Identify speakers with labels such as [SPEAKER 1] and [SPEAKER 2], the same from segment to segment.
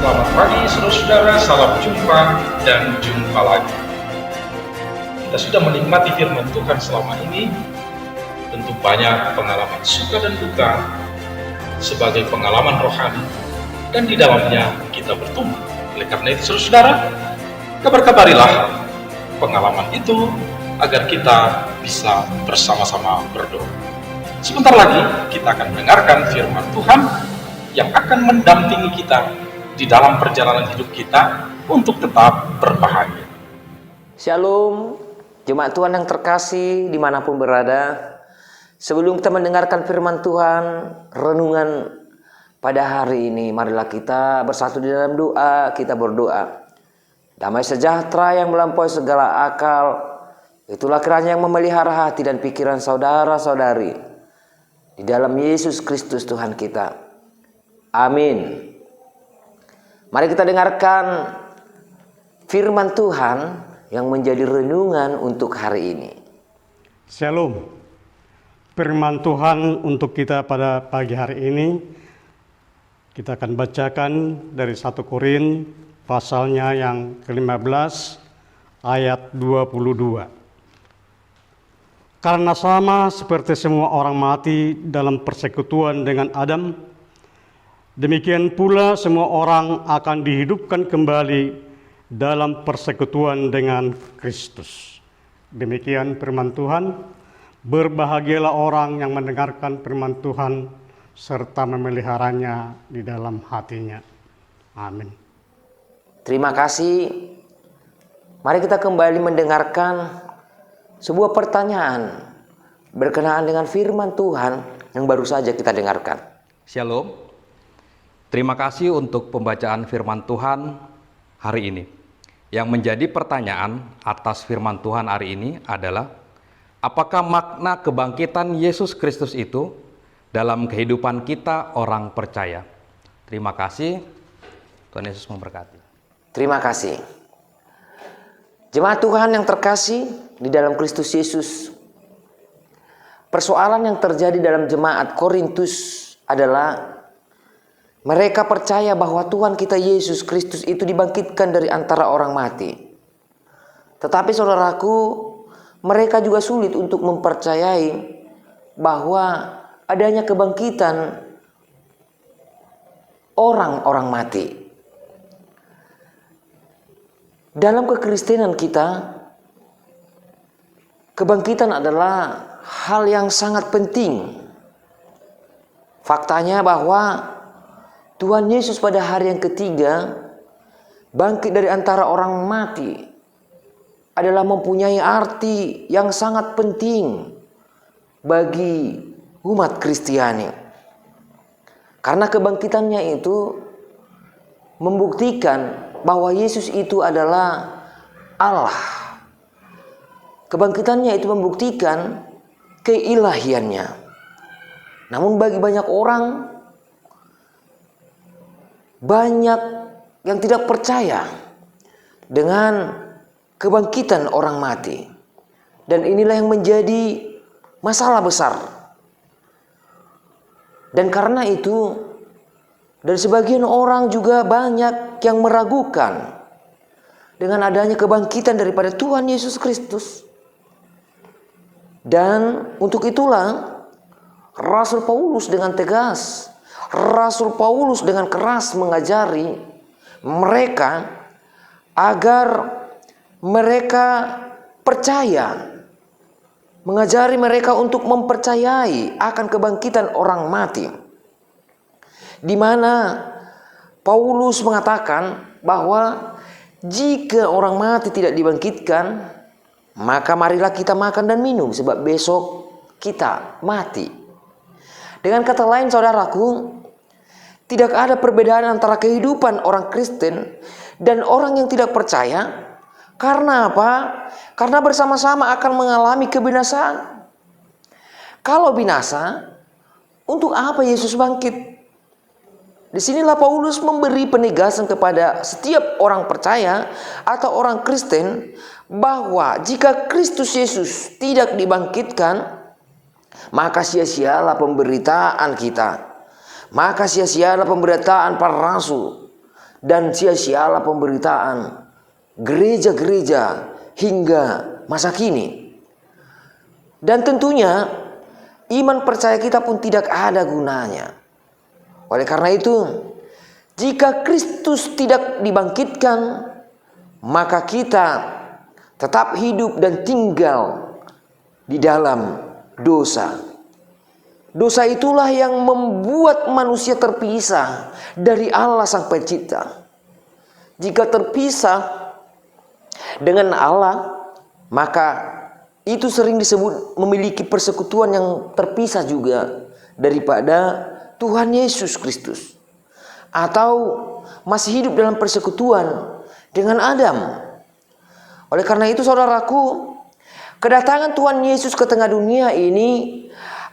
[SPEAKER 1] Selamat pagi saudara-saudara, salam jumpa dan jumpa lagi. Kita sudah menikmati firman Tuhan selama ini. Tentu banyak pengalaman suka dan duka sebagai pengalaman rohani, dan di dalamnya kita bertumbuh. Oleh karena itu saudara-saudara, kabar-kabarilah pengalaman itu agar kita bisa bersama-sama berdoa. Sebentar lagi kita akan mendengarkan firman Tuhan yang akan mendampingi kita di dalam perjalanan hidup kita untuk tetap berbahagia.
[SPEAKER 2] Shalom, jemaat Tuhan yang terkasih dimanapun berada. Sebelum kita mendengarkan firman Tuhan, renungan pada hari ini, marilah kita bersatu di dalam doa. Kita berdoa. Damai sejahtera yang melampaui segala akal, itulah kiranya yang memelihara hati dan pikiran saudara-saudari di dalam Yesus Kristus Tuhan kita. Amin. Mari kita dengarkan firman Tuhan yang menjadi renungan untuk hari ini.
[SPEAKER 3] Shalom. Firman Tuhan untuk kita pada pagi hari ini kita akan bacakan dari 1 Korin pasalnya yang ke-15 ayat 22. Karena sama seperti semua orang mati dalam persekutuan dengan Adam, demikian pula semua orang akan dihidupkan kembali dalam persekutuan dengan Kristus. Demikian firman Tuhan. Berbahagialah orang yang mendengarkan firman Tuhan serta memeliharanya di dalam hatinya. Amin.
[SPEAKER 2] Terima kasih. Mari kita kembali mendengarkan sebuah pertanyaan berkenaan dengan firman Tuhan yang baru saja kita dengarkan.
[SPEAKER 4] Shalom. Terima kasih untuk pembacaan firman Tuhan hari ini. Yang menjadi pertanyaan atas firman Tuhan hari ini adalah, apakah makna kebangkitan Yesus Kristus itu dalam kehidupan kita orang percaya? Terima kasih. Tuhan Yesus memberkati.
[SPEAKER 2] Terima kasih. Jemaat Tuhan yang terkasih di dalam Kristus Yesus, persoalan yang terjadi dalam jemaat Korintus adalah mereka percaya bahwa Tuhan kita Yesus Kristus itu dibangkitkan dari antara orang mati. Tetapi saudaraku, mereka juga sulit untuk mempercayai bahwa adanya kebangkitan orang-orang mati. Dalam kekristenan kita, kebangkitan adalah hal yang sangat penting. Faktanya bahwa Tuhan Yesus pada hari yang ketiga bangkit dari antara orang mati adalah mempunyai arti yang sangat penting bagi umat Kristiani. Karena kebangkitannya itu membuktikan bahwa Yesus itu adalah Allah. Kebangkitannya itu membuktikan keilahiannya. Namun bagi banyak orang, banyak yang tidak percaya dengan kebangkitan orang mati. Dan inilah yang menjadi masalah besar. Dan karena itu, dari sebagian orang juga banyak yang meragukan dengan adanya kebangkitan daripada Tuhan Yesus Kristus. Dan untuk itulah Rasul Paulus dengan tegas, Rasul Paulus dengan keras mengajari mereka agar mereka percaya, mengajari mereka untuk mempercayai akan kebangkitan orang mati, di mana Paulus mengatakan bahwa jika orang mati tidak dibangkitkan, maka marilah kita makan dan minum, sebab besok kita mati. Dengan kata lain saudaraku, tidak ada perbedaan antara kehidupan orang Kristen dan orang yang tidak percaya. Karena apa? Karena bersama-sama akan mengalami kebinasaan. Kalau binasa, untuk apa Yesus bangkit? Disinilah Paulus memberi penegasan kepada setiap orang percaya atau orang Kristen bahwa jika Kristus Yesus tidak dibangkitkan, maka sia-sialah pemberitaan kita. Maka sia-sialah pemberitaan para rasul. dan sia-sialah pemberitaan gereja-gereja hingga masa kini. Dan tentunya iman percaya kita pun tidak ada gunanya. Oleh karena itu, jika Kristus tidak dibangkitkan, maka kita tetap hidup dan tinggal di dalam dosa. Dosa itulah yang membuat manusia terpisah dari Allah Sang Pencipta. Jika terpisah dengan Allah, maka itu sering disebut memiliki persekutuan yang terpisah juga daripada Tuhan Yesus Kristus, atau masih hidup dalam persekutuan dengan Adam. Oleh karena itu, saudaraku, kedatangan Tuhan Yesus ke tengah dunia ini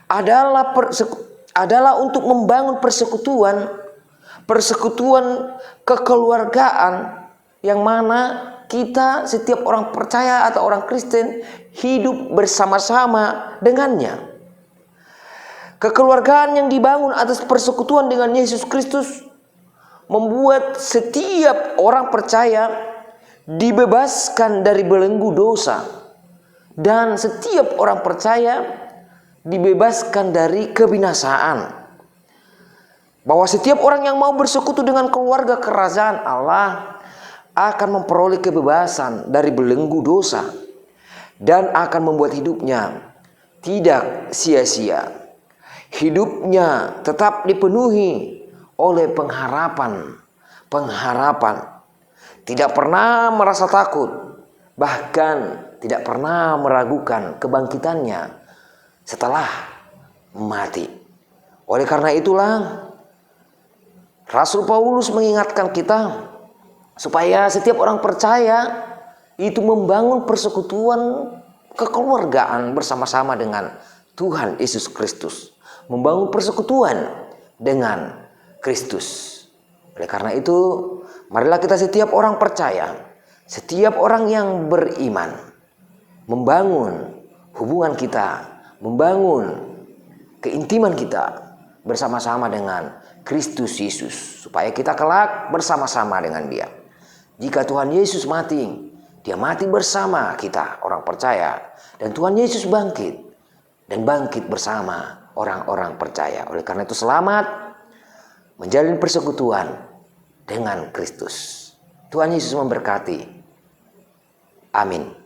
[SPEAKER 2] adalah untuk membangun persekutuan kekeluargaan, yang mana kita, setiap orang percaya atau orang Kristen, hidup bersama-sama dengannya. Kekeluargaan yang dibangun atas persekutuan dengan Yesus Kristus membuat setiap orang percaya dibebaskan dari belenggu dosa, dan setiap orang percaya dibebaskan dari kebinasaan. Bahwa setiap orang yang mau bersekutu dengan keluarga kerajaan Allah akan memperoleh kebebasan dari belenggu dosa dan akan membuat hidupnya tidak sia-sia. Hidupnya tetap dipenuhi oleh pengharapan. Tidak pernah merasa takut, bahkan tidak pernah meragukan kebangkitannya setelah mati. Oleh karena itulah Rasul Paulus mengingatkan kita supaya setiap orang percaya itu membangun persekutuan kekeluargaan bersama-sama dengan Tuhan Yesus Kristus, membangun persekutuan dengan Kristus. Oleh karena itu, marilah kita setiap orang percaya, setiap orang yang beriman, membangun hubungan kita, membangun keintiman kita bersama-sama dengan Kristus Yesus, supaya kita kelak bersama-sama dengan Dia. Jika Tuhan Yesus mati, Dia mati bersama kita orang percaya, dan Tuhan Yesus bangkit dan bangkit bersama orang-orang percaya. Oleh karena itu, selamat menjalin persekutuan dengan Kristus. Tuhan Yesus memberkati. Amin.